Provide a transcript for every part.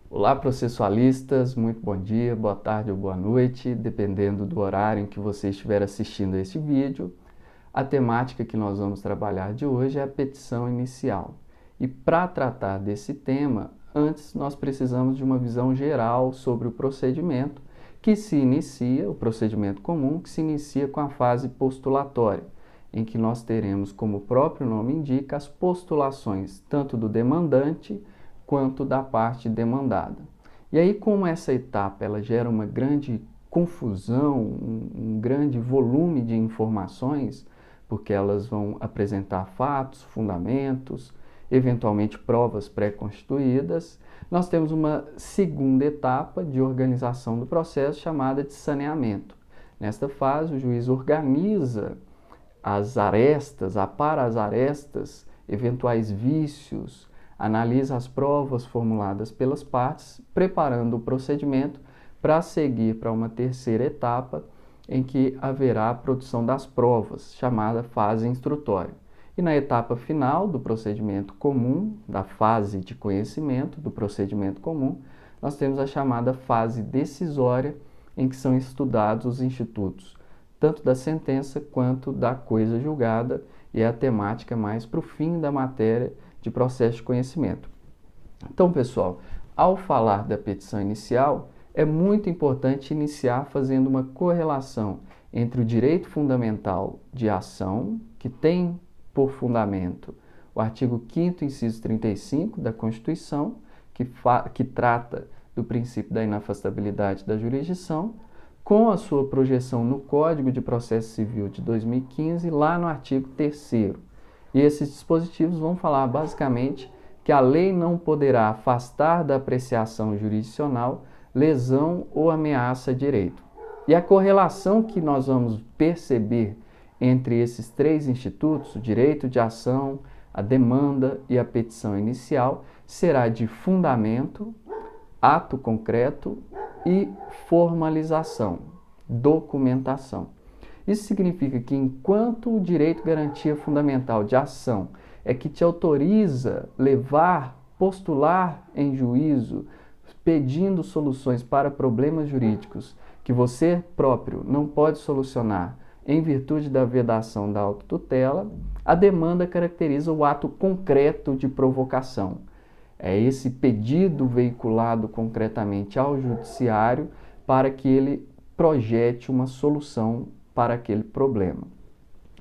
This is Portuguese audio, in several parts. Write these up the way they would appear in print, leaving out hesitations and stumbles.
Olá, processualistas, muito bom dia, boa tarde ou boa noite, dependendo do horário em que você estiver assistindo a este vídeo. A temática que nós vamos trabalhar de hoje é a petição inicial. E para tratar desse tema, antes nós precisamos de uma visão geral sobre o procedimento o procedimento comum, que se inicia com a fase postulatória, em que nós teremos, como o próprio nome indica, as postulações tanto do demandante quanto da parte demandada. E aí, como essa etapa ela gera uma grande confusão, um grande volume de informações, porque elas vão apresentar fatos, fundamentos, eventualmente provas pré-constituídas, nós temos uma segunda etapa de organização do processo chamada de saneamento. Nesta fase, o juiz organiza as arestas, apara as arestas, eventuais vícios, analisa as provas formuladas pelas partes, preparando o procedimento para seguir para uma terceira etapa, em que haverá a produção das provas, chamada fase instrutória. E na etapa final do procedimento comum, da fase de conhecimento do procedimento comum, nós temos a chamada fase decisória, em que são estudados os institutos, tanto da sentença quanto da coisa julgada, e é a temática mais para o fim da matéria de processo de conhecimento. Então, pessoal, ao falar da petição inicial, é muito importante iniciar fazendo uma correlação entre o direito fundamental de ação, que tem por fundamento o artigo 5º, inciso 35 da Constituição, que trata do princípio da inafastabilidade da jurisdição, com a sua projeção no Código de Processo Civil de 2015, lá no artigo 3º. E esses dispositivos vão falar basicamente que a lei não poderá afastar da apreciação jurisdicional lesão ou ameaça a direito. E a correlação que nós vamos perceber entre esses três institutos, o direito de ação, a demanda e a petição inicial, será de fundamento, ato concreto e formalização, documentação. Isso significa que enquanto o direito garantia fundamental de ação é que te autoriza levar, postular em juízo, pedindo soluções para problemas jurídicos que você próprio não pode solucionar em virtude da vedação da autotutela, a demanda caracteriza o ato concreto de provocação. É esse pedido veiculado concretamente ao judiciário para que ele projete uma solução para aquele problema.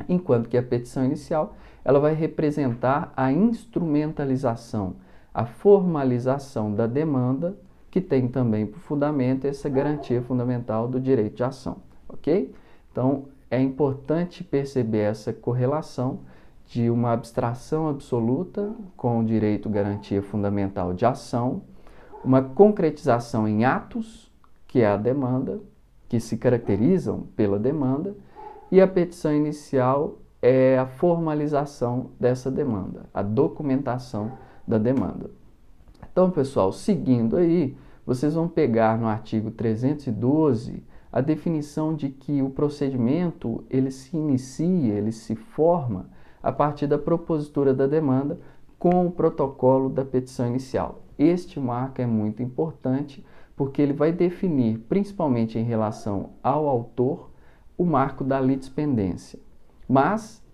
Enquanto que a petição inicial, ela vai representar a instrumentalização, a formalização da demanda, que tem também por fundamento essa garantia fundamental do direito de ação, ok? Então, é importante perceber essa correlação de uma abstração absoluta com o direito garantia fundamental de ação, uma concretização em atos, que é a demanda, que se caracterizam pela demanda, e a petição inicial é a formalização dessa demanda, a documentação da demanda. Então, pessoal, seguindo aí, vocês vão pegar no artigo 312 a definição de que o procedimento ele se inicia, ele se forma a partir da propositura da demanda com o protocolo da petição inicial. Este marco é muito importante porque ele vai definir, principalmente em relação ao autor, o marco da litispendência. Mas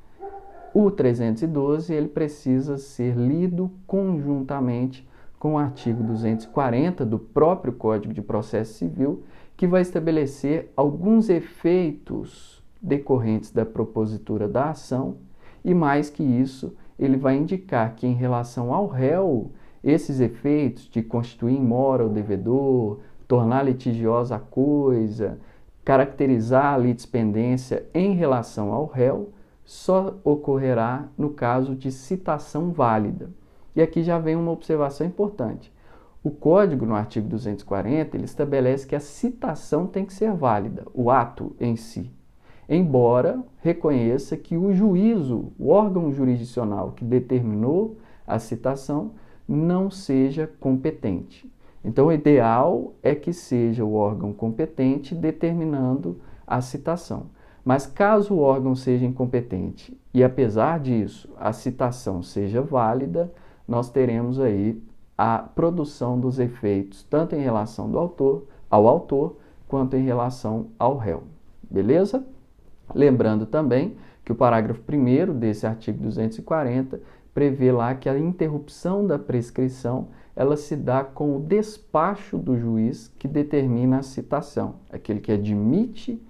o 312 ele precisa ser lido conjuntamente com o artigo 240 do próprio Código de Processo Civil, que vai estabelecer alguns efeitos decorrentes da propositura da ação, e mais que isso, ele vai indicar que em relação ao réu, esses efeitos de constituir mora o devedor, tornar litigiosa a coisa, caracterizar a litispendência em relação ao réu, só ocorrerá no caso de citação válida. E aqui já vem uma observação importante. O Código, no artigo 240, ele estabelece que a citação tem que ser válida, o ato em si. Embora reconheça que o juízo, o órgão jurisdicional que determinou a citação, não seja competente. Então, o ideal é que seja o órgão competente determinando a citação. Mas caso o órgão seja incompetente e, apesar disso, a citação seja válida, nós teremos aí a produção dos efeitos, tanto em relação ao autor, quanto em relação ao réu. Beleza? Lembrando também que o parágrafo 1º desse artigo 240 prevê lá que a interrupção da prescrição ela se dá com o despacho do juiz que determina a citação, aquele que admite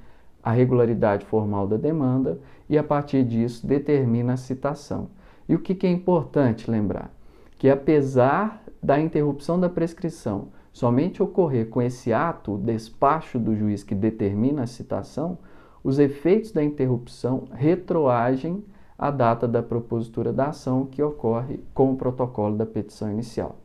a regularidade formal da demanda e, a partir disso, determina a citação. E o que é importante lembrar? Que, apesar da interrupção da prescrição somente ocorrer com esse ato, o despacho do juiz que determina a citação, os efeitos da interrupção retroagem à data da propositura da ação que ocorre com o protocolo da petição inicial.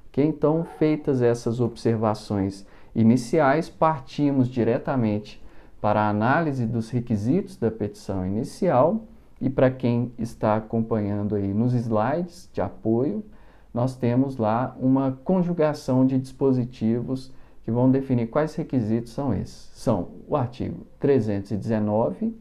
Okay? Então, feitas essas observações iniciais, partimos diretamente para a análise dos requisitos da petição inicial e para quem está acompanhando aí nos slides de apoio, nós temos lá uma conjugação de dispositivos que vão definir quais requisitos são esses. São o artigo 319,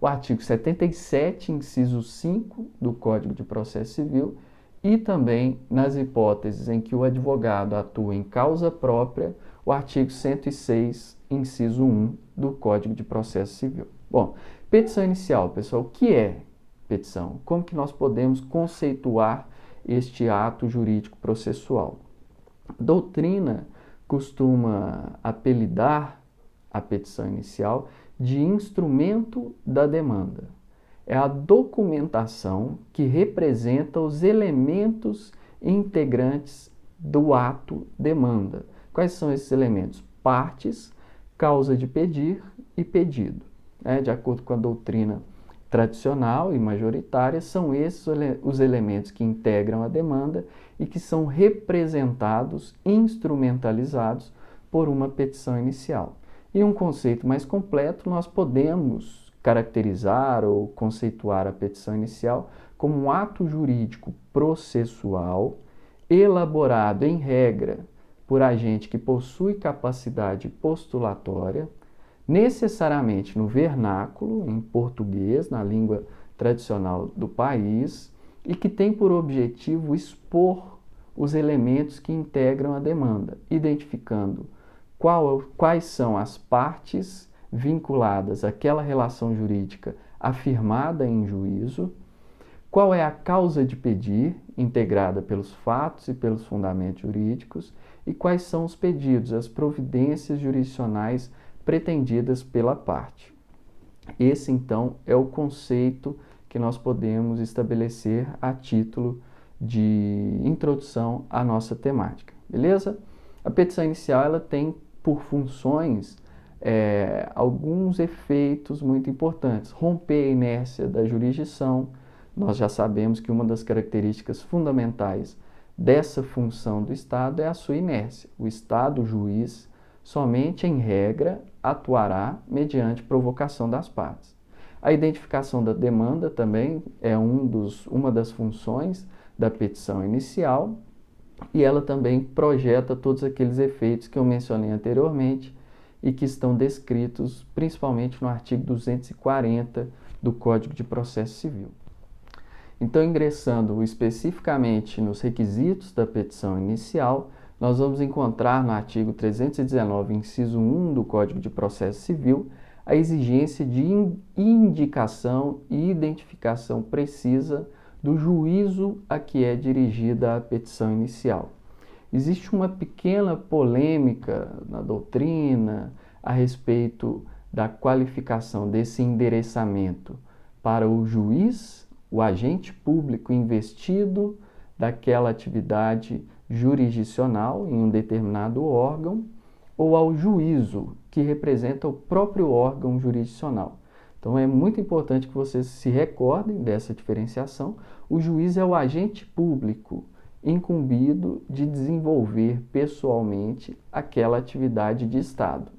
o artigo 77, inciso 5 do Código de Processo Civil e também, nas hipóteses em que o advogado atua em causa própria, o artigo 106, inciso 1 do Código de Processo Civil. Bom, petição inicial, pessoal, o que é petição? Como que nós podemos conceituar este ato jurídico processual? Doutrina costuma apelidar a petição inicial de instrumento da demanda. É a documentação que representa os elementos integrantes do ato demanda. Quais são esses elementos? Partes, causa de pedir e pedido. De acordo com a doutrina tradicional e majoritária, são esses os elementos que integram a demanda e que são representados, instrumentalizados por uma petição inicial. E um conceito mais completo, nós podemos caracterizar ou conceituar a petição inicial como um ato jurídico processual elaborado em regra por agente que possui capacidade postulatória, necessariamente no vernáculo, em português, na língua tradicional do país, e que tem por objetivo expor os elementos que integram a demanda, identificando quais são as partes vinculadas àquela relação jurídica afirmada em juízo, qual é a causa de pedir, integrada pelos fatos e pelos fundamentos jurídicos, e quais são os pedidos, as providências jurisdicionais pretendidas pela parte. Esse, então, é o conceito que nós podemos estabelecer a título de introdução à nossa temática, beleza? A petição inicial ela tem por funções alguns efeitos muito importantes. Romper a inércia da jurisdição. Nós já sabemos que uma das características fundamentais dessa função do Estado é a sua inércia. O Estado, o juiz, somente em regra atuará mediante provocação das partes. A identificação da demanda também é uma das funções da petição inicial e ela também projeta todos aqueles efeitos que eu mencionei anteriormente e que estão descritos principalmente no artigo 240 do Código de Processo Civil. Então, ingressando especificamente nos requisitos da petição inicial, nós vamos encontrar no artigo 319, inciso 1 do Código de Processo Civil, a exigência de indicação e identificação precisa do juízo a que é dirigida a petição inicial. Existe uma pequena polêmica na doutrina a respeito da qualificação desse endereçamento para o juiz, o agente público investido daquela atividade jurisdicional em um determinado órgão, ou ao juízo, que representa o próprio órgão jurisdicional. Então é muito importante que vocês se recordem dessa diferenciação. O juiz é o agente público incumbido de desenvolver pessoalmente aquela atividade de Estado,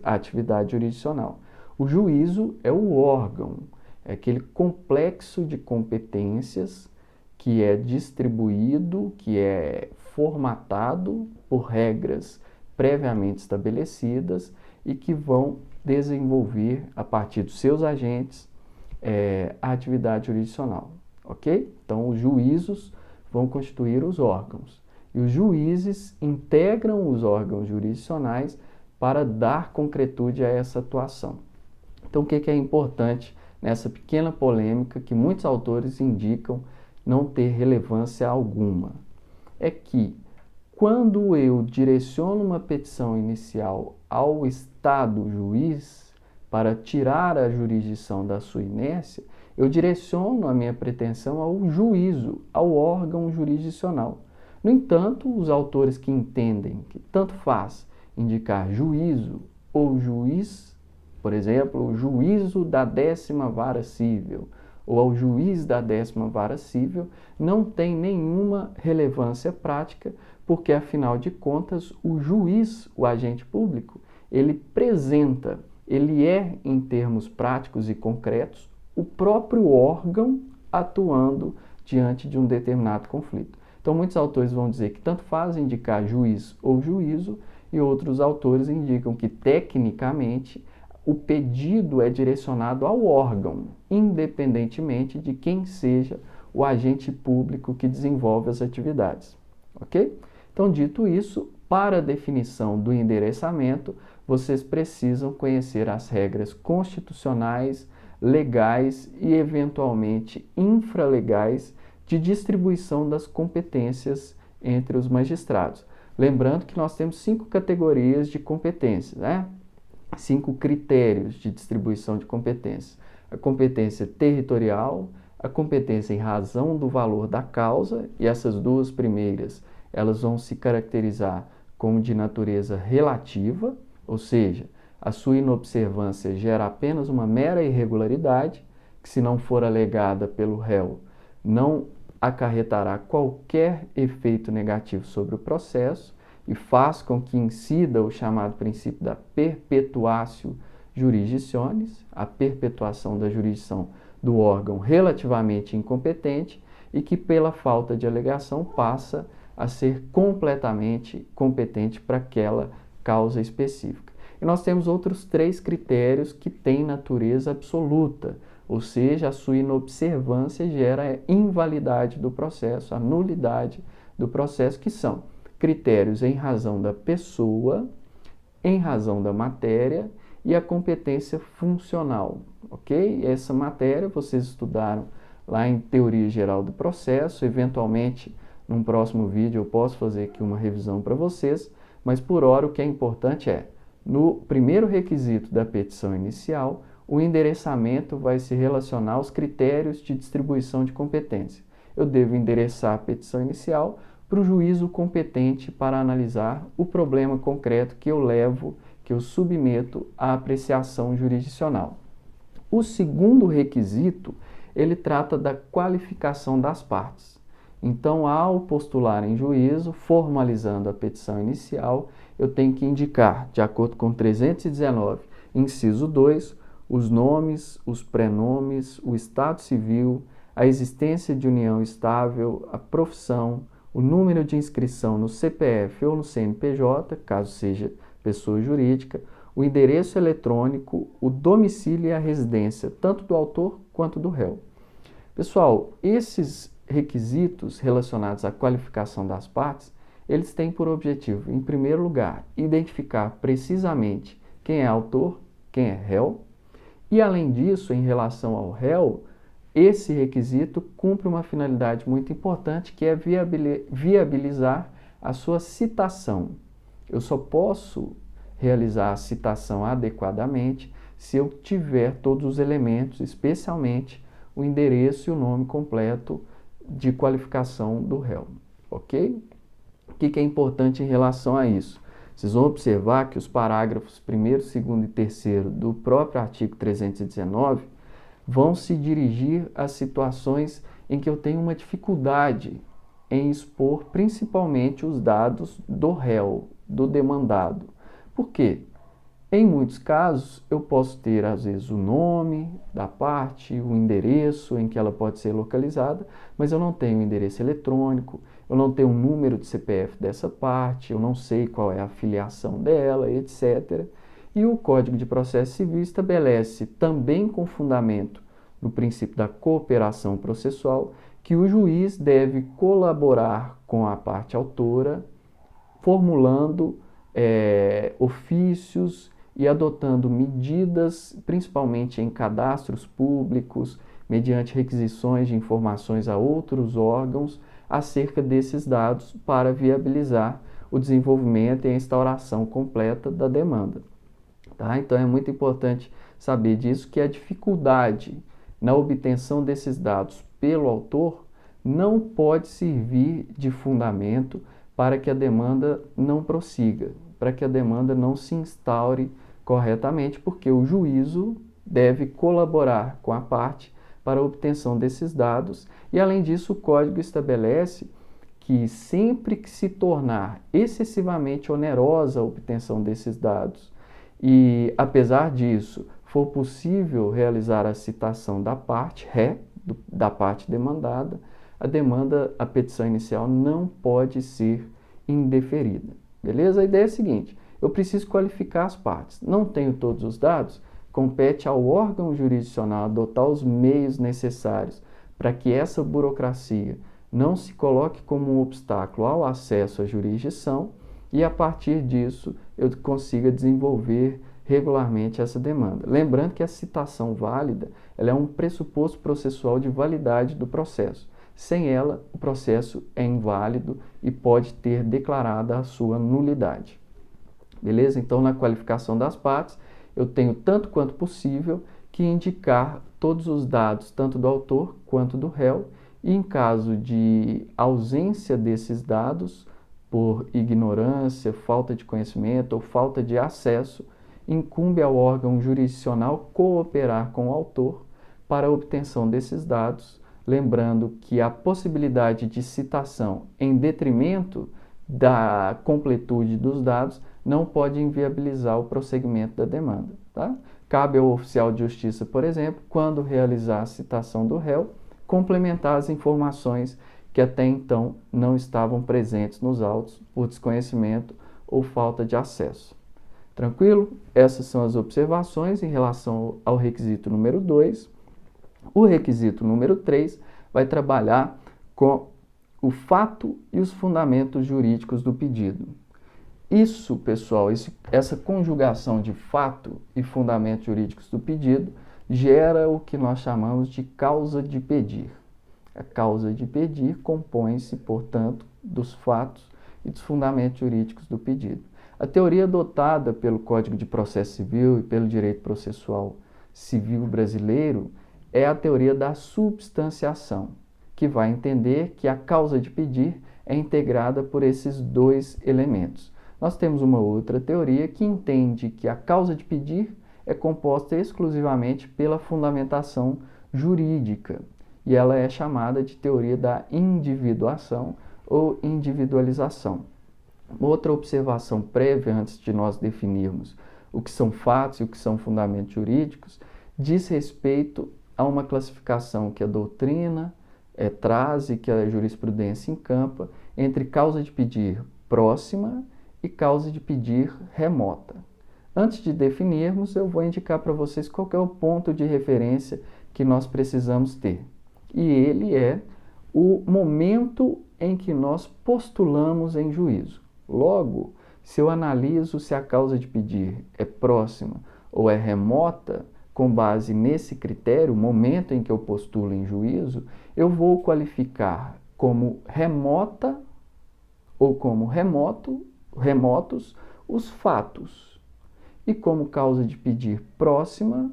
a atividade jurisdicional. O juízo é o órgão, é aquele complexo de competências que é distribuído, que é formatado por regras previamente estabelecidas e que vão desenvolver, a partir dos seus agentes, a atividade jurisdicional, ok? Então, os juízos vão constituir os órgãos. E os juízes integram os órgãos jurisdicionais para dar concretude a essa atuação. Então, o que é importante nessa pequena polêmica que muitos autores indicam não ter relevância alguma? É que, quando eu direciono uma petição inicial ao Estado juiz para tirar a jurisdição da sua inércia, eu direciono a minha pretensão ao juízo, ao órgão jurisdicional. No entanto, os autores que entendem que tanto faz indicar juízo ou juiz, por exemplo, o juízo da 10ª Vara Cível ou ao juiz da 10ª Vara Cível, não tem nenhuma relevância prática, porque, afinal de contas, o juiz, o agente público, ele é, em termos práticos e concretos, o próprio órgão atuando diante de um determinado conflito. Então, muitos autores vão dizer que tanto faz indicar juiz ou juízo, e outros autores indicam que, tecnicamente, o pedido é direcionado ao órgão, independentemente de quem seja o agente público que desenvolve as atividades. Ok? Então, dito isso, para a definição do endereçamento, vocês precisam conhecer as regras constitucionais, legais e, eventualmente, infralegais de distribuição das competências entre os magistrados. Lembrando que nós temos 5 categorias de competências, né? 5 critérios de distribuição de competências. A competência territorial, a competência em razão do valor da causa, e essas duas primeiras, elas vão se caracterizar como de natureza relativa, ou seja, a sua inobservância gera apenas uma mera irregularidade, que, se não for alegada pelo réu, não acarretará qualquer efeito negativo sobre o processo e faz com que incida o chamado princípio da perpetuatio jurisdictionis, a perpetuação da jurisdição do órgão relativamente incompetente e que, pela falta de alegação, passa a ser completamente competente para aquela causa específica. E nós temos outros 3 critérios que têm natureza absoluta, ou seja, a sua inobservância gera a invalidade do processo, a nulidade do processo, que são critérios em razão da pessoa, em razão da matéria e a competência funcional, ok? Essa matéria vocês estudaram lá em Teoria Geral do Processo, eventualmente, num próximo vídeo eu posso fazer aqui uma revisão para vocês, mas por hora o que é importante é, no primeiro requisito da petição inicial, o endereçamento vai se relacionar aos critérios de distribuição de competência. Eu devo endereçar a petição inicial para o juízo competente para analisar o problema concreto que eu submeto à apreciação jurisdicional. O segundo requisito, ele trata da qualificação das partes. Então, ao postular em juízo, formalizando a petição inicial, eu tenho que indicar, de acordo com 319, inciso 2, os nomes, os prenomes, o estado civil, a existência de união estável, a profissão, o número de inscrição no CPF ou no CNPJ, caso seja pessoa jurídica, o endereço eletrônico, o domicílio e a residência, tanto do autor quanto do réu. Pessoal, esses requisitos relacionados à qualificação das partes, eles têm por objetivo, em primeiro lugar, identificar precisamente quem é autor, quem é réu, e, além disso, em relação ao réu, esse requisito cumpre uma finalidade muito importante, que é viabilizar a sua citação. Eu só posso realizar a citação adequadamente se eu tiver todos os elementos, especialmente o endereço e o nome completo de qualificação do réu, ok? O que é importante em relação a isso? Vocês vão observar que os parágrafos 1º, 2º e 3º do próprio artigo 319 vão se dirigir a situações em que eu tenho uma dificuldade em expor principalmente os dados do réu, do demandado. Por quê? Em muitos casos, eu posso ter, às vezes, o nome da parte, o endereço em que ela pode ser localizada, mas eu não tenho o endereço eletrônico, eu não tenho o número de CPF dessa parte, eu não sei qual é a filiação dela, etc. E o Código de Processo Civil estabelece, também com fundamento no princípio da cooperação processual, que o juiz deve colaborar com a parte autora, formulando ofícios e adotando medidas, principalmente em cadastros públicos, mediante requisições de informações a outros órgãos acerca desses dados para viabilizar o desenvolvimento e a instauração completa da demanda. Tá? Então é muito importante saber disso, que a dificuldade na obtenção desses dados pelo autor não pode servir de fundamento para que a demanda não prossiga, para que a demanda não se instaure corretamente, porque o juízo deve colaborar com a parte para a obtenção desses dados e, além disso, o Código estabelece que sempre que se tornar excessivamente onerosa a obtenção desses dados e, apesar disso, for possível realizar a citação da parte ré, da parte demandada, a petição inicial não pode ser indeferida. Beleza? A ideia é a seguinte: eu preciso qualificar as partes. Não tenho todos os dados? Compete ao órgão jurisdicional adotar os meios necessários para que essa burocracia não se coloque como um obstáculo ao acesso à jurisdição e, a partir disso, eu consiga desenvolver regularmente essa demanda. Lembrando que a citação válida ela é um pressuposto processual de validade do processo. Sem ela, o processo é inválido e pode ter declarada a sua nulidade. Beleza? Então, na qualificação das partes, eu tenho, tanto quanto possível, que indicar todos os dados, tanto do autor quanto do réu, e em caso de ausência desses dados, por ignorância, falta de conhecimento ou falta de acesso, incumbe ao órgão jurisdicional cooperar com o autor para a obtenção desses dados, lembrando que a possibilidade de citação em detrimento da completude dos dados não pode inviabilizar o prosseguimento da demanda. Tá? Cabe ao oficial de justiça, por exemplo, quando realizar a citação do réu, complementar as informações que até então não estavam presentes nos autos por desconhecimento ou falta de acesso. Tranquilo? Essas são as observações em relação ao requisito número 2. O requisito número 3 vai trabalhar com o fato e os fundamentos jurídicos do pedido. Isso, pessoal, essa conjugação de fato e fundamentos jurídicos do pedido gera o que nós chamamos de causa de pedir. A causa de pedir compõe-se, portanto, dos fatos e dos fundamentos jurídicos do pedido. A teoria adotada pelo Código de Processo Civil e pelo direito processual civil brasileiro é a teoria da substanciação, que vai entender que a causa de pedir é integrada por esses dois elementos. Nós temos uma outra teoria que entende que a causa de pedir é composta exclusivamente pela fundamentação jurídica, e ela é chamada de teoria da individuação ou individualização. Outra observação prévia, antes de nós definirmos o que são fatos e o que são fundamentos jurídicos, diz respeito a uma classificação que a doutrina traz e que a jurisprudência encampa entre causa de pedir próxima e causa de pedir remota. Antes de definirmos, eu vou indicar para vocês qual é o ponto de referência que nós precisamos ter. E ele é o momento em que nós postulamos em juízo. Logo, se eu analiso se a causa de pedir é próxima ou é remota, com base nesse critério, o momento em que eu postulo em juízo, eu vou qualificar como remota ou como remotos os fatos e como causa de pedir próxima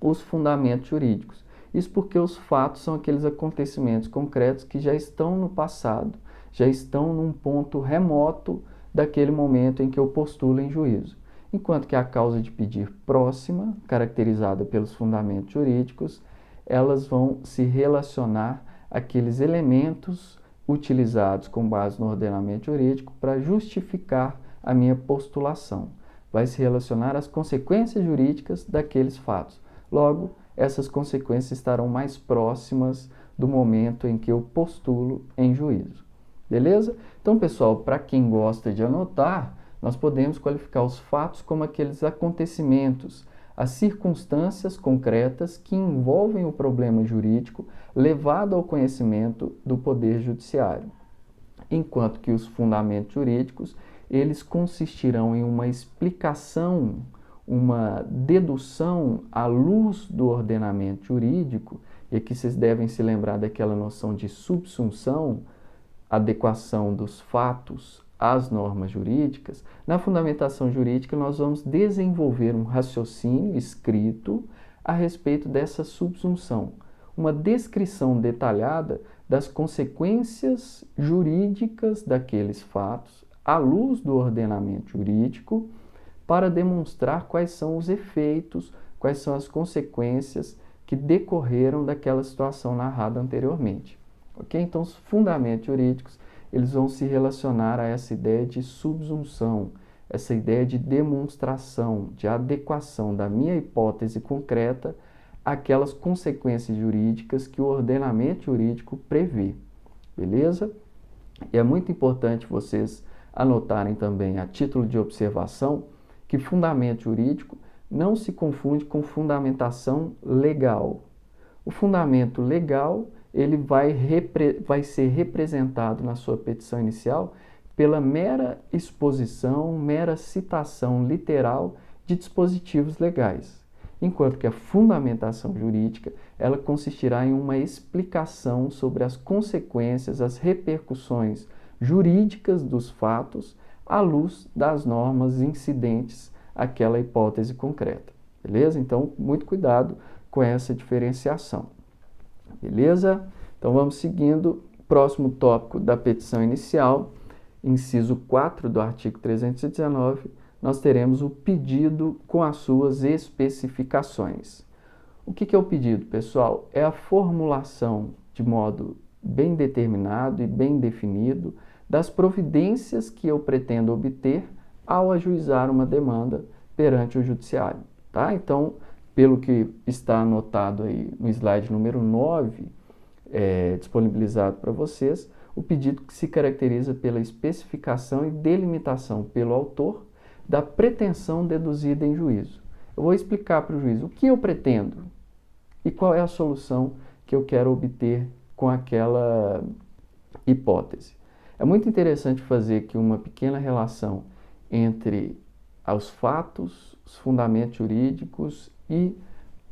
os fundamentos jurídicos. Isso porque os fatos são aqueles acontecimentos concretos que já estão no passado, já estão num ponto remoto daquele momento em que eu postulo em juízo. Enquanto que a causa de pedir próxima, caracterizada pelos fundamentos jurídicos, elas vão se relacionar àqueles elementos utilizados com base no ordenamento jurídico para justificar a minha postulação. Vai se relacionar às consequências jurídicas daqueles fatos. Logo, essas consequências estarão mais próximas do momento em que eu postulo em juízo. Beleza? Então, pessoal, para quem gosta de anotar, nós podemos qualificar os fatos como aqueles acontecimentos, as circunstâncias concretas que envolvem o problema jurídico levado ao conhecimento do Poder Judiciário, enquanto que os fundamentos jurídicos, eles consistirão em uma explicação, uma dedução à luz do ordenamento jurídico, e aqui vocês devem se lembrar daquela noção de subsunção, adequação dos fatos às normas jurídicas. Na fundamentação jurídica, nós vamos desenvolver um raciocínio escrito a respeito dessa subsunção, uma descrição detalhada das consequências jurídicas daqueles fatos à luz do ordenamento jurídico, para demonstrar quais são os efeitos, quais são as consequências que decorreram daquela situação narrada anteriormente. Ok? Então, os fundamentos jurídicos, eles vão se relacionar a essa ideia de subsunção, essa ideia de demonstração, de adequação da minha hipótese concreta àquelas consequências jurídicas que o ordenamento jurídico prevê. Beleza? E é muito importante vocês anotarem também, a título de observação, que fundamento jurídico não se confunde com fundamentação legal. O fundamento legal, ele vai ser representado na sua petição inicial pela mera exposição, mera citação literal de dispositivos legais, enquanto que a fundamentação jurídica, ela consistirá em uma explicação sobre as consequências, as repercussões jurídicas dos fatos à luz das normas incidentes àquela hipótese concreta. Beleza? Então, muito cuidado com essa diferenciação. Beleza? Então, vamos seguindo. Próximo tópico da petição inicial, inciso 4 do artigo 319, nós teremos o pedido com as suas especificações. O que é o pedido, pessoal? É a formulação de modo bem determinado e bem definido das providências que eu pretendo obter ao ajuizar uma demanda perante o judiciário. Tá? Então, pelo que está anotado aí no slide número 9, disponibilizado para vocês, o pedido que se caracteriza pela especificação e delimitação pelo autor da pretensão deduzida em juízo. Eu vou explicar para o juiz o que eu pretendo e qual é a solução que eu quero obter com aquela hipótese. É muito interessante fazer aqui uma pequena relação entre os fatos, os fundamentos jurídicos e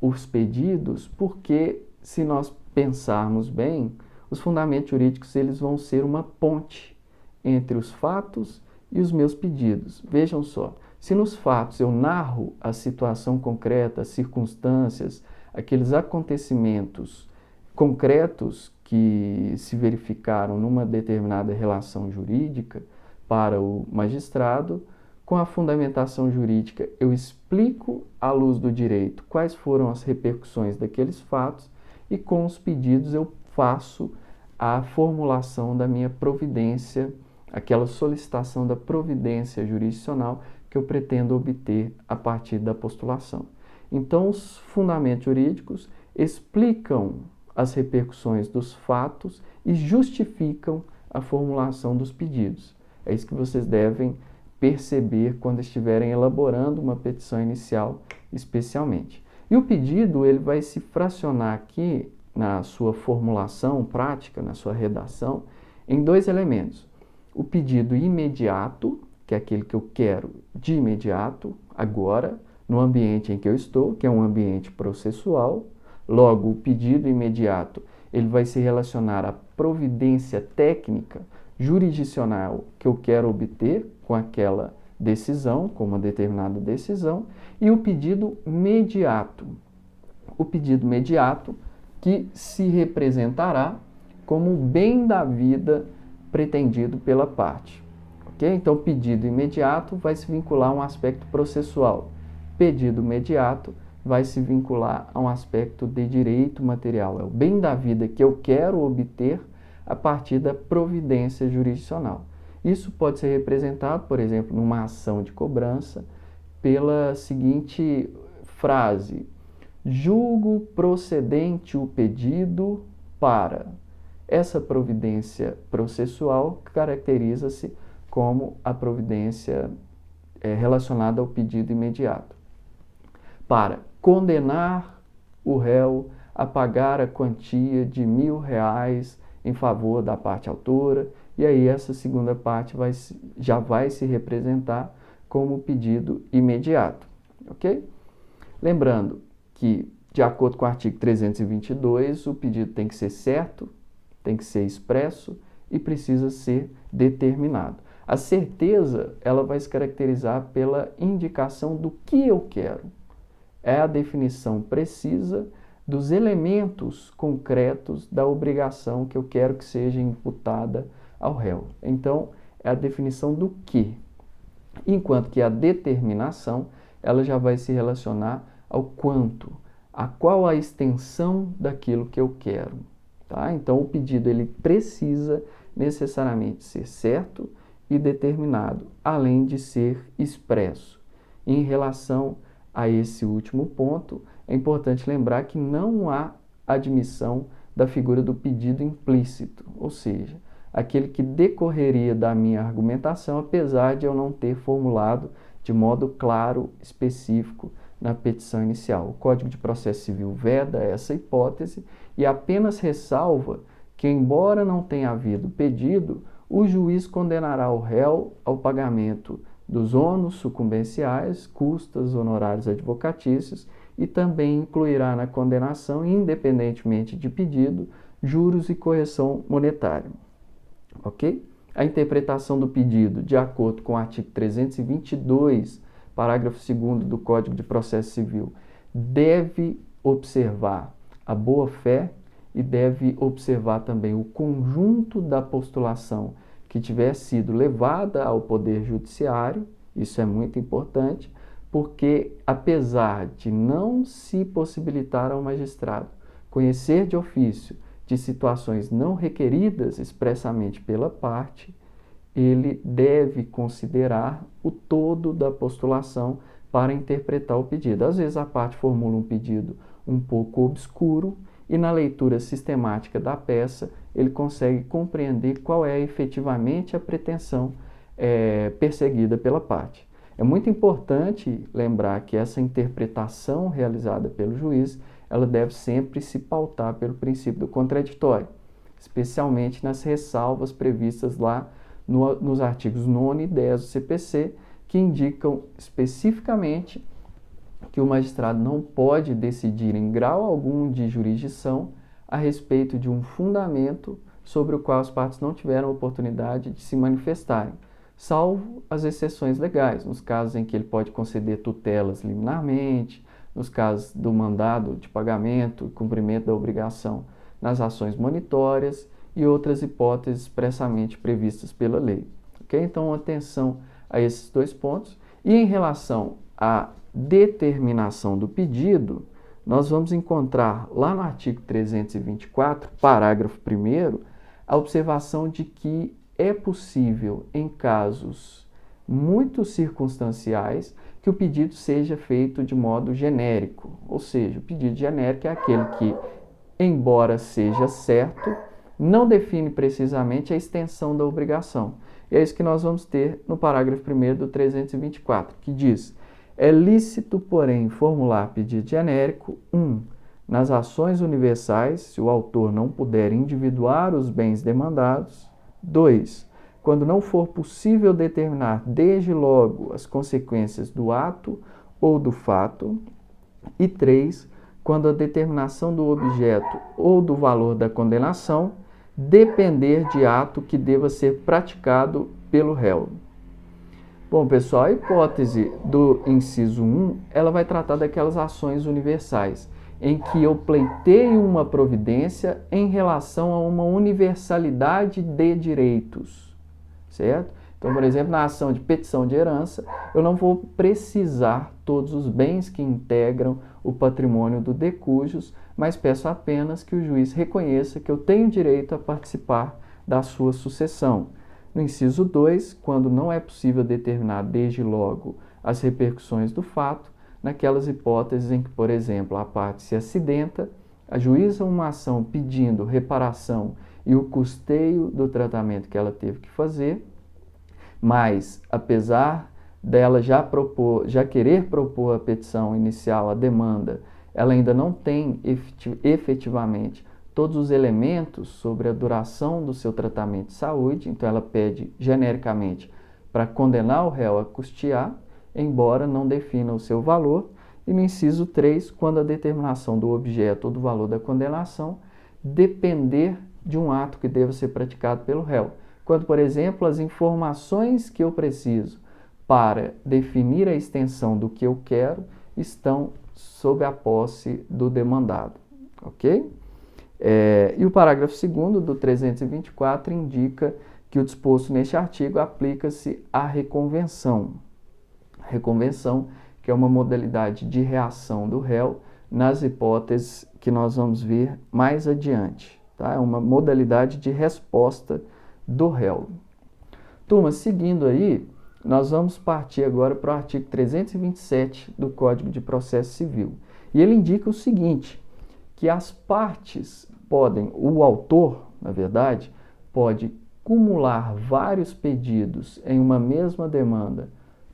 os pedidos, porque se nós pensarmos bem, os fundamentos jurídicos eles vão ser uma ponte entre os fatos e os meus pedidos. Vejam só, se nos fatos eu narro a situação concreta, as circunstâncias, aqueles acontecimentos concretos que se verificaram numa determinada relação jurídica para o magistrado, com a fundamentação jurídica eu explico à luz do direito quais foram as repercussões daqueles fatos e com os pedidos eu faço a formulação da minha providência, aquela solicitação da providência jurisdicional que eu pretendo obter a partir da postulação. Então, os fundamentos jurídicos explicam as repercussões dos fatos e justificam a formulação dos pedidos. É isso que vocês devem perceber quando estiverem elaborando uma petição inicial, especialmente. E o pedido ele vai se fracionar aqui na sua formulação prática, na sua redação, em dois elementos. O pedido imediato, que é aquele que eu quero de imediato, agora, no ambiente em que eu estou, que é um ambiente processual. Logo, o pedido imediato ele vai se relacionar à providência técnica jurisdicional que eu quero obter com aquela decisão, com uma determinada decisão, e o pedido mediato. O pedido mediato que se representará como o bem da vida pretendido pela parte. Ok? Então, pedido imediato vai se vincular a um aspecto processual. Pedido mediato vai se vincular a um aspecto de direito material. É o bem da vida que eu quero obter a partir da providência jurisdicional. Isso pode ser representado, por exemplo, numa ação de cobrança, pela seguinte frase: julgo procedente o pedido para. Essa providência processual caracteriza-se como a providência relacionada ao pedido imediato. para condenar o réu a pagar a quantia de R$ 1.000 em favor da parte autora, e aí essa segunda parte já vai se representar como pedido imediato, ok? Lembrando que, de acordo com o artigo 322, o pedido tem que ser certo, tem que ser expresso e precisa ser determinado. A certeza, ela vai se caracterizar pela indicação do que eu quero. É a definição precisa dos elementos concretos da obrigação que eu quero que seja imputada ao réu. Então, é a definição do que. Enquanto que a determinação, ela já vai se relacionar ao quanto, a qual a extensão daquilo que eu quero. Tá? Então, o pedido ele precisa necessariamente ser certo e determinado, além de ser expresso. Em relação a esse último ponto, é importante lembrar que não há admissão da figura do pedido implícito, ou seja, aquele que decorreria da minha argumentação, apesar de eu não ter formulado de modo claro, específico, na petição inicial. O Código de Processo Civil veda essa hipótese e apenas ressalva que, embora não tenha havido pedido, o juiz condenará o réu ao pagamento dos ônus sucumbenciais, custas, honorários advocatícios e também incluirá na condenação, independentemente de pedido, juros e correção monetária. Ok? A interpretação do pedido, de acordo com o artigo 322, parágrafo 2º do Código de Processo Civil, deve observar a boa-fé e deve observar também o conjunto da postulação que tiver sido levada ao Poder Judiciário. Isso é muito importante, porque apesar de não se possibilitar ao magistrado conhecer de ofício de situações não requeridas expressamente pela parte, ele deve considerar o todo da postulação para interpretar o pedido. Às vezes a parte formula um pedido um pouco obscuro e na leitura sistemática da peça ele consegue compreender qual é efetivamente a pretensão perseguida pela parte. É muito importante lembrar que essa interpretação realizada pelo juiz, ela deve sempre se pautar pelo princípio do contraditório, especialmente nas ressalvas previstas lá nos artigos 9 e 10 do CPC, que indicam especificamente que o magistrado não pode decidir em grau algum de jurisdição a respeito de um fundamento sobre o qual as partes não tiveram oportunidade de se manifestarem, salvo as exceções legais, nos casos em que ele pode conceder tutelas liminarmente, nos casos do mandado de pagamento e cumprimento da obrigação nas ações monitórias e outras hipóteses expressamente previstas pela lei. Okay? Então, atenção a esses dois pontos. E em relação à determinação do pedido, nós vamos encontrar lá no artigo 324, parágrafo 1º, a observação de que é possível, em casos muito circunstanciais, que o pedido seja feito de modo genérico. Ou seja, o pedido genérico é aquele que, embora seja certo, não define precisamente a extensão da obrigação. E é isso que nós vamos ter no parágrafo 1º do 324, que diz: é lícito, porém, formular pedido genérico 1. Nas ações universais, se o autor não puder individuar os bens demandados. 2. Quando não for possível determinar desde logo as consequências do ato ou do fato. E 3. Quando a determinação do objeto ou do valor da condenação depender de ato que deva ser praticado pelo réu. Bom, pessoal, a hipótese do inciso 1, ela vai tratar daquelas ações universais, em que eu pleiteio uma providência em relação a uma universalidade de direitos, certo? Então, por exemplo, na ação de petição de herança, eu não vou precisar todos os bens que integram o patrimônio do de cujos, mas peço apenas que o juiz reconheça que eu tenho direito a participar da sua sucessão. No inciso 2, quando não é possível determinar desde logo as repercussões do fato, naquelas hipóteses em que, por exemplo, a parte se acidenta, ajuiza uma ação pedindo reparação e o custeio do tratamento que ela teve que fazer, mas, apesar dela já querer propor a petição inicial, a demanda, ela ainda não tem efetivamente todos os elementos sobre a duração do seu tratamento de saúde, então ela pede genericamente para condenar o réu a custear, embora não defina o seu valor. E no inciso 3, quando a determinação do objeto ou do valor da condenação depender de um ato que deva ser praticado pelo réu. Quando, por exemplo, as informações que eu preciso para definir a extensão do que eu quero estão sob a posse do demandado, ok? E o parágrafo 2º do 324 indica que o disposto neste artigo aplica-se à reconvenção. Reconvenção, que é uma modalidade de reação do réu nas hipóteses que nós vamos ver mais adiante. Tá? É uma modalidade de resposta do réu. Turma, seguindo aí, nós vamos partir agora para o artigo 327 do Código de Processo Civil. E ele indica o seguinte, que as partes podem, o autor, na verdade, pode cumular vários pedidos em uma mesma demanda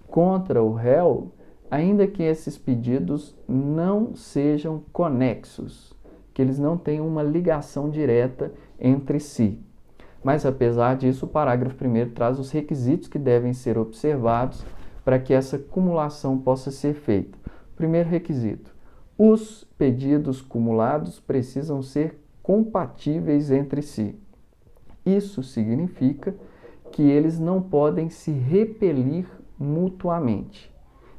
contra o réu, ainda que esses pedidos não sejam conexos, que eles não tenham uma ligação direta entre si. Mas, apesar disso, o parágrafo 1º traz os requisitos que devem ser observados para que essa cumulação possa ser feita. Primeiro requisito: os pedidos cumulados precisam ser compatíveis entre si. Isso significa que eles não podem se repelir mutuamente.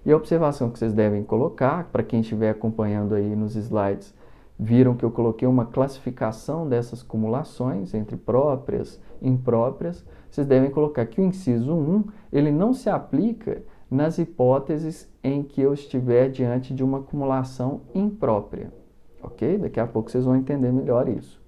E a observação que vocês devem colocar, para quem estiver acompanhando aí nos slides, viram que eu coloquei uma classificação dessas cumulações entre próprias e impróprias. Vocês devem colocar que o inciso 1, ele não se aplica nas hipóteses em que eu estiver diante de uma cumulação imprópria. Ok? Daqui a pouco vocês vão entender melhor isso.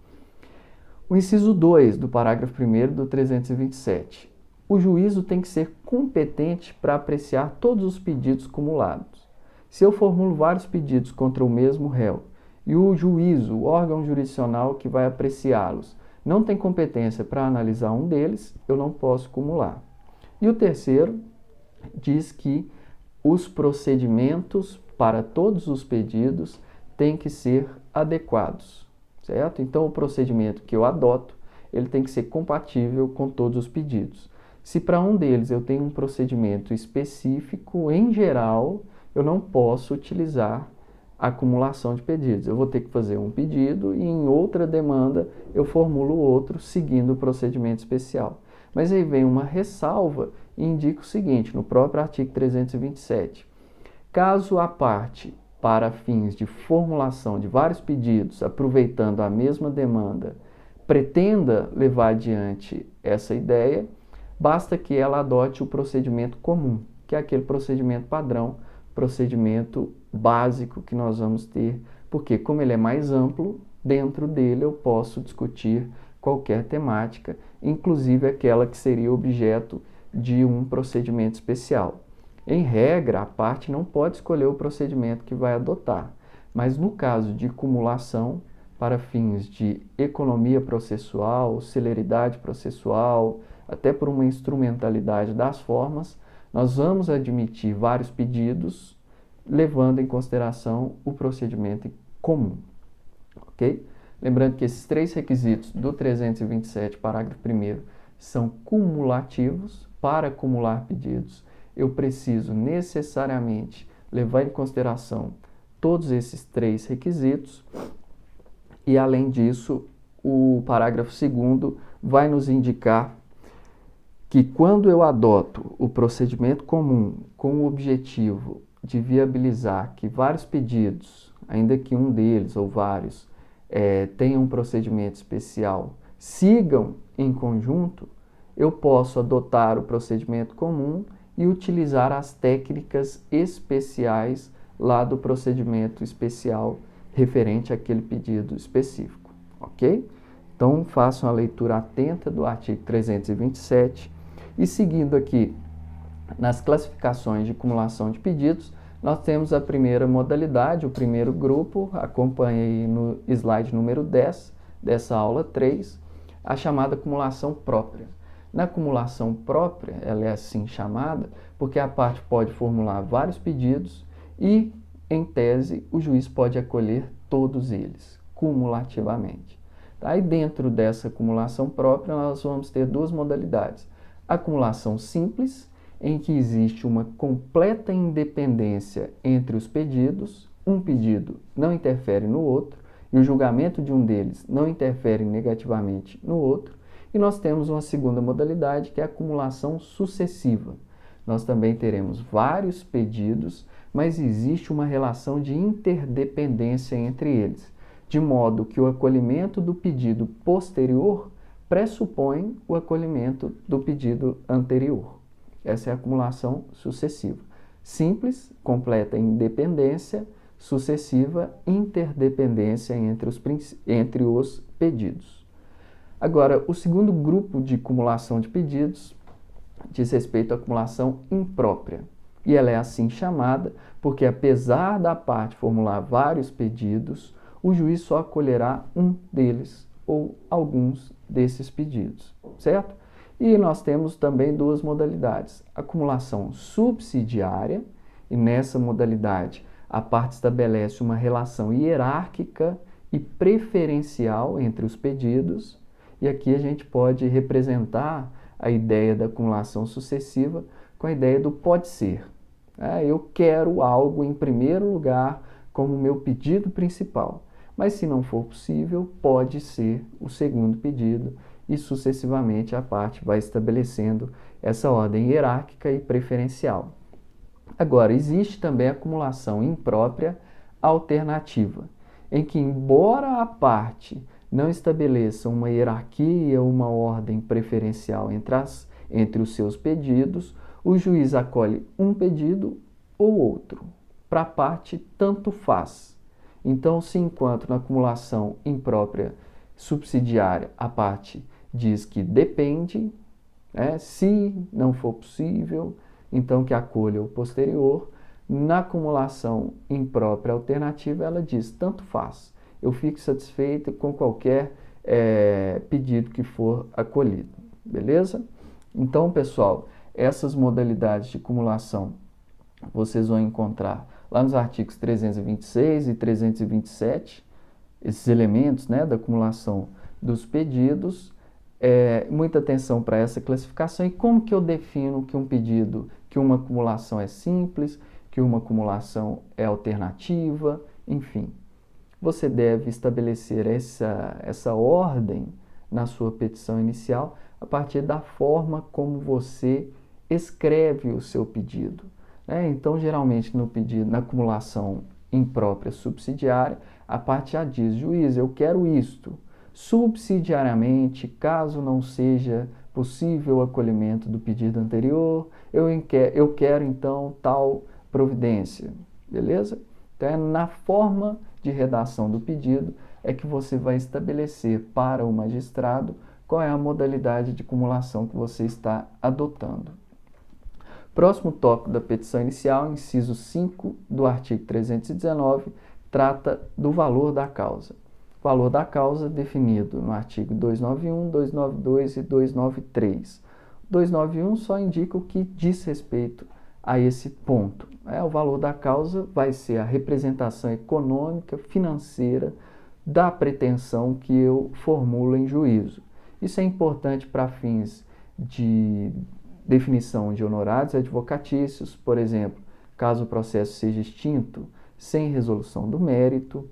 O inciso 2 do parágrafo 1º do 327. O juízo tem que ser competente para apreciar todos os pedidos cumulados. Se eu formulo vários pedidos contra o mesmo réu e o juízo, o órgão jurisdicional que vai apreciá-los, não tem competência para analisar um deles, eu não posso cumular. E o terceiro diz que os procedimentos para todos os pedidos têm que ser adequados, certo? Então, o procedimento que eu adoto, ele tem que ser compatível com todos os pedidos. Se para um deles eu tenho um procedimento específico, em geral, eu não posso utilizar a acumulação de pedidos. Eu vou ter que fazer um pedido e em outra demanda eu formulo outro seguindo o procedimento especial. Mas aí vem uma ressalva e indica o seguinte, no próprio artigo 327. Caso a parte, para fins de formulação de vários pedidos, aproveitando a mesma demanda, pretenda levar adiante essa ideia, basta que ela adote o procedimento comum, que é aquele procedimento padrão, procedimento básico que nós vamos ter, porque como ele é mais amplo, dentro dele eu posso discutir qualquer temática, inclusive aquela que seria objeto de um procedimento especial. Em regra, a parte não pode escolher o procedimento que vai adotar, mas no caso de cumulação, para fins de economia processual, celeridade processual, até por uma instrumentalidade das formas, nós vamos admitir vários pedidos, levando em consideração o procedimento comum, ok? Lembrando que esses 3 requisitos do 327, parágrafo 1º, são cumulativos. Para acumular pedidos, eu preciso necessariamente levar em consideração todos esses 3 requisitos e, além disso, o parágrafo 2º vai nos indicar que quando eu adoto o procedimento comum com o objetivo de viabilizar que vários pedidos, ainda que um deles ou vários, tenham um procedimento especial, sigam em conjunto, eu posso adotar o procedimento comum e utilizar as técnicas especiais lá do procedimento especial referente àquele pedido específico, ok? Então, façam a leitura atenta do artigo 327 e seguindo aqui nas classificações de cumulação de pedidos, nós temos a primeira modalidade, o primeiro grupo, acompanhe aí no slide número 10 dessa aula 3, a chamada cumulação própria. Na acumulação própria, ela é assim chamada, porque a parte pode formular vários pedidos e, em tese, o juiz pode acolher todos eles, cumulativamente. Tá? E dentro dessa acumulação própria, nós vamos ter duas modalidades. Acumulação simples, em que existe uma completa independência entre os pedidos, um pedido não interfere no outro, e o julgamento de um deles não interfere negativamente no outro. E nós temos uma segunda modalidade, que é a acumulação sucessiva. Nós também teremos vários pedidos, mas existe uma relação de interdependência entre eles, de modo que o acolhimento do pedido posterior pressupõe o acolhimento do pedido anterior. Essa é a acumulação sucessiva. Simples, completa independência; sucessiva, interdependência entre os pedidos. Agora, o segundo grupo de acumulação de pedidos diz respeito à acumulação imprópria. E ela é assim chamada porque, apesar da parte formular vários pedidos, o juiz só acolherá um deles ou alguns desses pedidos, certo? E nós temos também duas modalidades. Acumulação subsidiária, e nessa modalidade a parte estabelece uma relação hierárquica e preferencial entre os pedidos, e aqui a gente pode representar a ideia da acumulação sucessiva com a ideia do pode ser. Eu quero algo em primeiro lugar como meu pedido principal, mas se não for possível, pode ser o segundo pedido, e sucessivamente a parte vai estabelecendo essa ordem hierárquica e preferencial. Agora, existe também a acumulação imprópria alternativa, em que, embora a parte não estabeleça uma hierarquia ou uma ordem preferencial entre os seus pedidos, o juiz acolhe um pedido ou outro. Para a parte, tanto faz. Então, se enquanto na acumulação imprópria subsidiária a parte diz que depende, se não for possível, então que acolha o posterior, na acumulação imprópria alternativa ela diz tanto faz. Eu fico satisfeito com qualquer pedido que for acolhido, beleza? Então, pessoal, essas modalidades de acumulação vocês vão encontrar lá nos artigos 326 e 327, esses elementos da acumulação dos pedidos. Muita atenção para essa classificação. E como que eu defino que um pedido, que uma acumulação é simples, que uma acumulação é alternativa, enfim. Você deve estabelecer essa ordem na sua petição inicial a partir da forma como você escreve o seu pedido. Então, geralmente, no pedido, na acumulação imprópria subsidiária, a parte já diz: juiz, eu quero isto. Subsidiariamente, caso não seja possível o acolhimento do pedido anterior, eu quero então tal providência, beleza? Então, na forma de redação do pedido é que você vai estabelecer para o magistrado qual é a modalidade de acumulação que você está adotando. Próximo tópico da petição inicial, inciso 5 do artigo 319, trata do valor da causa. O valor da causa definido no artigo 291, 292 e 293. 291 só indica o que diz respeito a esse ponto. O valor da causa vai ser a representação econômica, financeira da pretensão que eu formulo em juízo. Isso é importante para fins de definição de honorários advocatícios, por exemplo, caso o processo seja extinto sem resolução do mérito,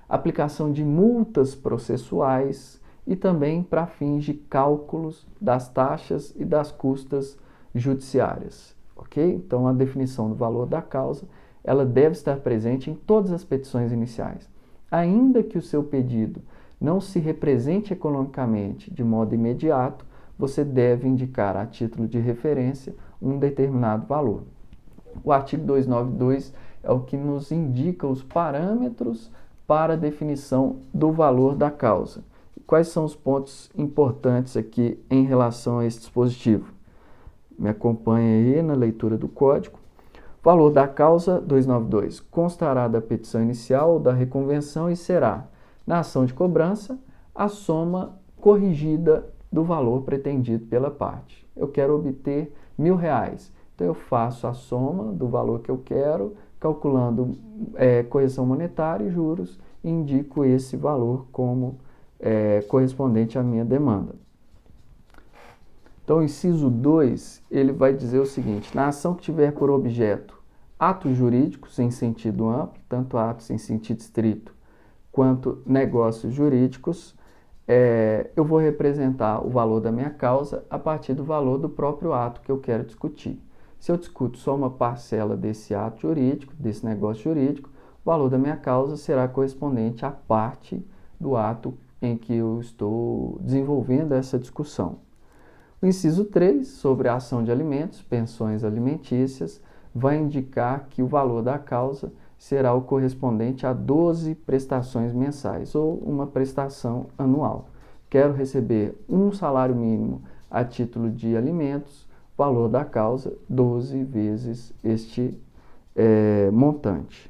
aplicação de multas processuais e também para fins de cálculos das taxas e das custas judiciárias, ok? Então, a definição do valor da causa, ela deve estar presente em todas as petições iniciais. Ainda que o seu pedido não se represente economicamente de modo imediato, você deve indicar a título de referência um determinado valor. O artigo 292 é o que nos indica os parâmetros para a definição do valor da causa. Quais são os pontos importantes aqui em relação a esse dispositivo? Me acompanhe aí na leitura do código. Valor da causa 292 constará da petição inicial ou da reconvenção e será, na ação de cobrança, a soma corrigida do valor pretendido pela parte. Eu quero obter R$1.000. Então, eu faço a soma do valor que eu quero, calculando correção monetária e juros, e indico esse valor como correspondente à minha demanda. Então, o inciso 2, ele vai dizer o seguinte: na ação que tiver por objeto atos jurídicos em sentido amplo, tanto atos em sentido estrito quanto negócios jurídicos, eu vou representar o valor da minha causa a partir do valor do próprio ato que eu quero discutir. Se eu discuto só uma parcela desse ato jurídico, desse negócio jurídico, o valor da minha causa será correspondente à parte do ato em que eu estou desenvolvendo essa discussão. O inciso 3, sobre a ação de alimentos, pensões alimentícias, vai indicar que o valor da causa será o correspondente a 12 prestações mensais ou uma prestação anual. Quero receber um salário mínimo a título de alimentos, valor da causa 12 vezes este montante.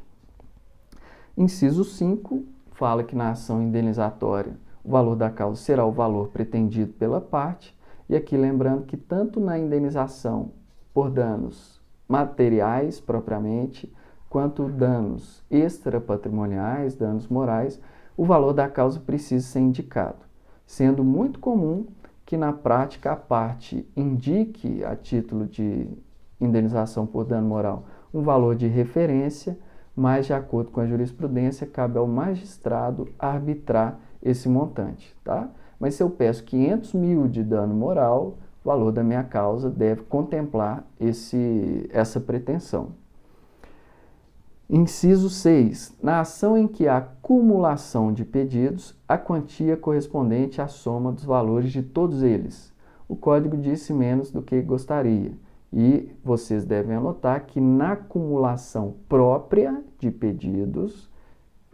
Inciso 5 fala que na ação indenizatória o valor da causa será o valor pretendido pela parte, e aqui lembrando que tanto na indenização por danos materiais propriamente, quanto danos extrapatrimoniais, danos morais, o valor da causa precisa ser indicado, sendo muito comum que na prática a parte indique a título de indenização por dano moral um valor de referência, mas de acordo com a jurisprudência cabe ao magistrado arbitrar esse montante, tá? Mas se eu peço 500 mil de dano moral, o valor da minha causa deve contemplar essa pretensão. Inciso 6. Na ação em que há acumulação de pedidos, a quantia correspondente à soma dos valores de todos eles. O código disse menos do que gostaria. E vocês devem anotar que na acumulação própria de pedidos,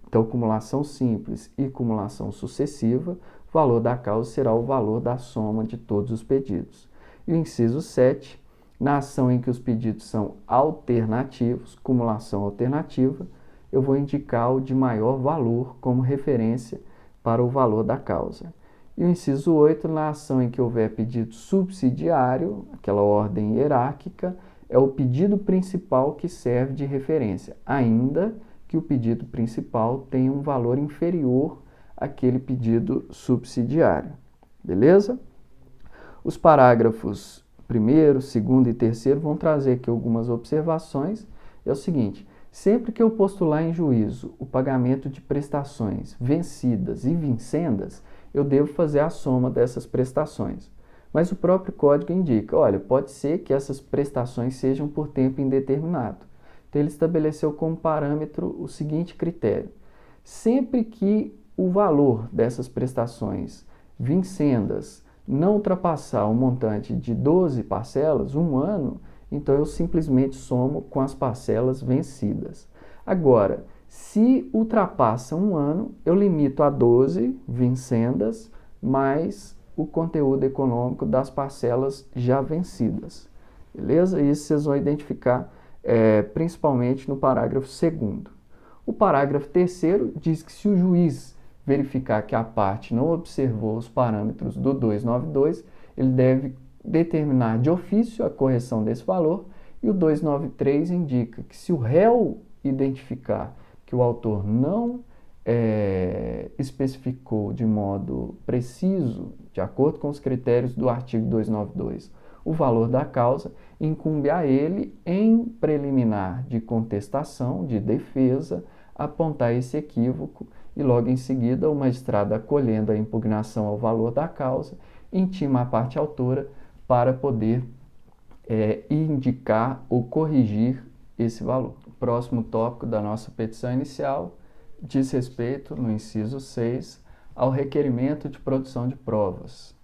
então acumulação simples e acumulação sucessiva, o valor da causa será o valor da soma de todos os pedidos. E o inciso 7, na ação em que os pedidos são alternativos, cumulação alternativa, eu vou indicar o de maior valor como referência para o valor da causa. E o inciso 8, na ação em que houver pedido subsidiário, aquela ordem hierárquica, é o pedido principal que serve de referência, ainda que o pedido principal tenha um valor inferior àquele pedido subsidiário. Beleza? Os parágrafos 1º, 2º e 3º vão trazer aqui algumas observações. É o seguinte: sempre que eu postular em juízo o pagamento de prestações vencidas e vincendas, eu devo fazer a soma dessas prestações. Mas o próprio código indica, olha, pode ser que essas prestações sejam por tempo indeterminado. Então ele estabeleceu como parâmetro o seguinte critério: sempre que o valor dessas prestações vincendas não ultrapassar o montante de 12 parcelas, um ano, então eu simplesmente somo com as parcelas vencidas. Agora, se ultrapassa um ano, eu limito a 12 vincendas, mais o conteúdo econômico das parcelas já vencidas. Beleza? Isso vocês vão identificar principalmente no parágrafo 2º. O parágrafo 3º diz que se o juiz verificar que a parte não observou os parâmetros do 292, ele deve determinar de ofício a correção desse valor, e o 293 indica que se o réu identificar que o autor não especificou de modo preciso, de acordo com os critérios do artigo 292, o valor da causa, incumbe a ele, em preliminar de contestação, de defesa, apontar esse equívoco e logo em seguida o magistrado, acolhendo a impugnação ao valor da causa, intima a parte autora para poder indicar ou corrigir esse valor. O próximo tópico da nossa petição inicial diz respeito, no inciso 6, ao requerimento de produção de provas.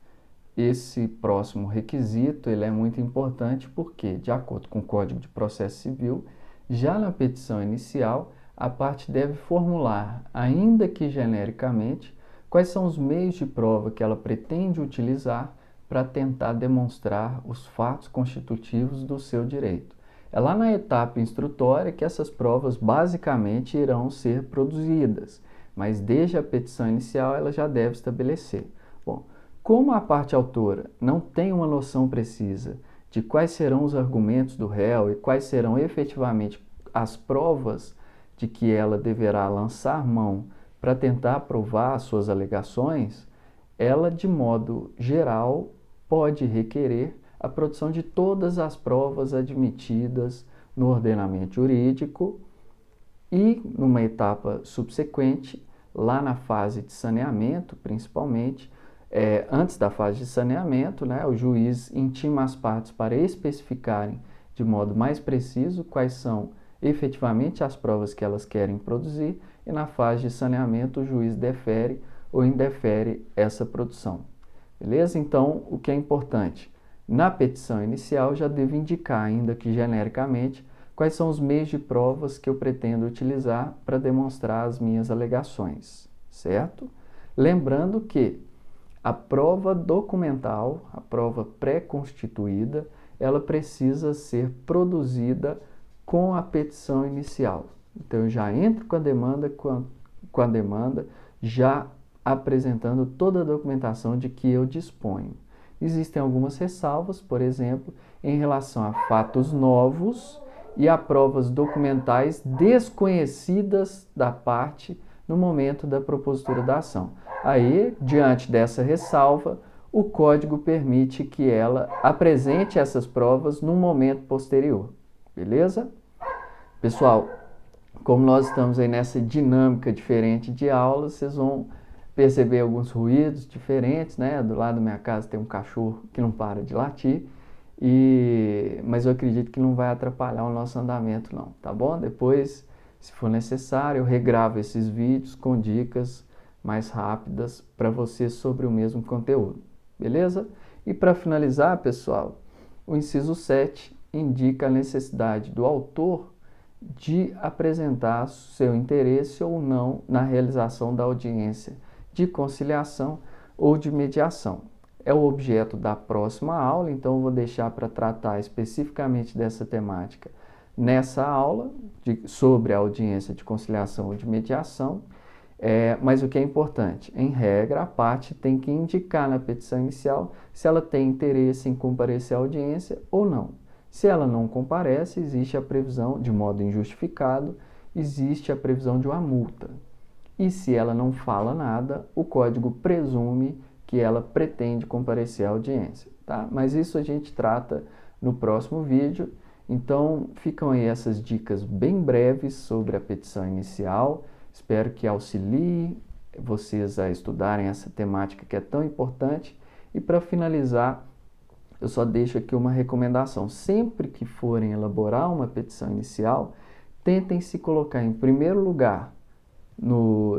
Esse próximo requisito ele é muito importante porque, de acordo com o Código de Processo Civil, já na petição inicial, a parte deve formular, ainda que genericamente, quais são os meios de prova que ela pretende utilizar para tentar demonstrar os fatos constitutivos do seu direito. É lá na etapa instrutória que essas provas basicamente irão ser produzidas, mas desde a petição inicial ela já deve estabelecer. Bom, Como a parte autora não tem uma noção precisa de quais serão os argumentos do réu e quais serão efetivamente as provas de que ela deverá lançar mão para tentar provar as suas alegações, ela, de modo geral, pode requerer a produção de todas as provas admitidas no ordenamento jurídico e, numa etapa subsequente, lá na fase de saneamento, principalmente, antes da fase de saneamento, né, o juiz intima as partes para especificarem de modo mais preciso quais são efetivamente as provas que elas querem produzir, e na fase de saneamento o juiz defere ou indefere essa produção. Beleza? Então, o que é importante? Na petição inicial já devo indicar, ainda que genericamente, quais são os meios de provas que eu pretendo utilizar para demonstrar as minhas alegações, certo? Lembrando que a prova documental, a prova pré-constituída, ela precisa ser produzida com a petição inicial. Então, eu já entro com a demanda, já apresentando toda a documentação de que eu disponho. Existem algumas ressalvas, por exemplo, em relação a fatos novos e a provas documentais desconhecidas da parte no momento da propositura da ação. Aí, diante dessa ressalva, o Código permite que ela apresente essas provas num momento posterior. Beleza? Pessoal, como nós estamos aí nessa dinâmica diferente de aula, vocês vão perceber alguns ruídos diferentes, né? Do lado da minha casa tem um cachorro que não para de latir, mas eu acredito que não vai atrapalhar o nosso andamento não, tá bom? Depois, se for necessário, eu regravo esses vídeos com dicas mais rápidas para vocês sobre o mesmo conteúdo, beleza? E para finalizar, pessoal, o inciso 7 indica a necessidade do autor de apresentar seu interesse ou não na realização da audiência de conciliação ou de mediação. É o objeto da próxima aula, então eu vou deixar para tratar especificamente dessa temática nessa aula sobre a audiência de conciliação ou de mediação. Mas o que é importante, em regra, a parte tem que indicar na petição inicial se ela tem interesse em comparecer à audiência ou não. Se ela não comparece, existe a previsão, de modo injustificado, existe a previsão de uma multa. E se ela não fala nada, o Código presume que ela pretende comparecer à audiência, tá? Mas isso a gente trata no próximo vídeo. Então, ficam aí essas dicas bem breves sobre a petição inicial. Espero que auxilie vocês a estudarem essa temática que é tão importante. E para finalizar, eu só deixo aqui uma recomendação. Sempre que forem elaborar uma petição inicial, tentem se colocar em primeiro lugar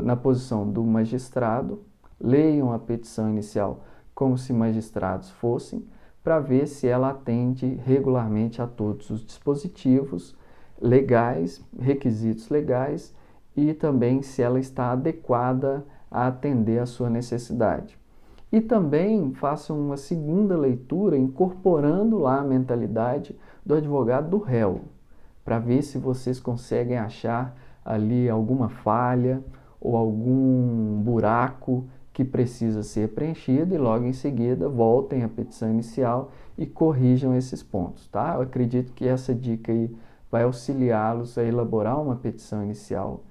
na posição do magistrado, leiam a petição inicial como se magistrados fossem, para ver se ela atende regularmente a todos os dispositivos legais, requisitos legais, e também se ela está adequada a atender a sua necessidade. E também façam uma segunda leitura incorporando lá a mentalidade do advogado do réu, para ver se vocês conseguem achar ali alguma falha ou algum buraco que precisa ser preenchido, e logo em seguida voltem à petição inicial e corrijam esses pontos, tá? Eu acredito que essa dica aí vai auxiliá-los a elaborar uma petição inicial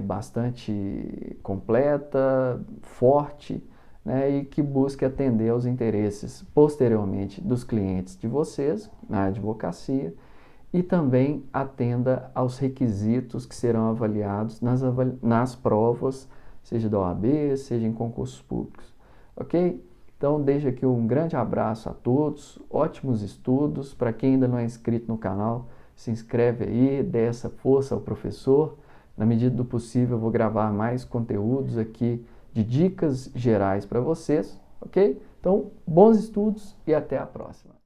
bastante completa, forte, né, e que busque atender aos interesses posteriormente dos clientes de vocês na advocacia, e também atenda aos requisitos que serão avaliados nas provas, seja da OAB, seja em concursos públicos, ok? Então, deixo aqui um grande abraço a todos, ótimos estudos. Para quem ainda não é inscrito no canal, se inscreve aí, dê essa força ao professor. Na medida do possível, eu vou gravar mais conteúdos aqui de dicas gerais para vocês, ok? Então, bons estudos e até a próxima.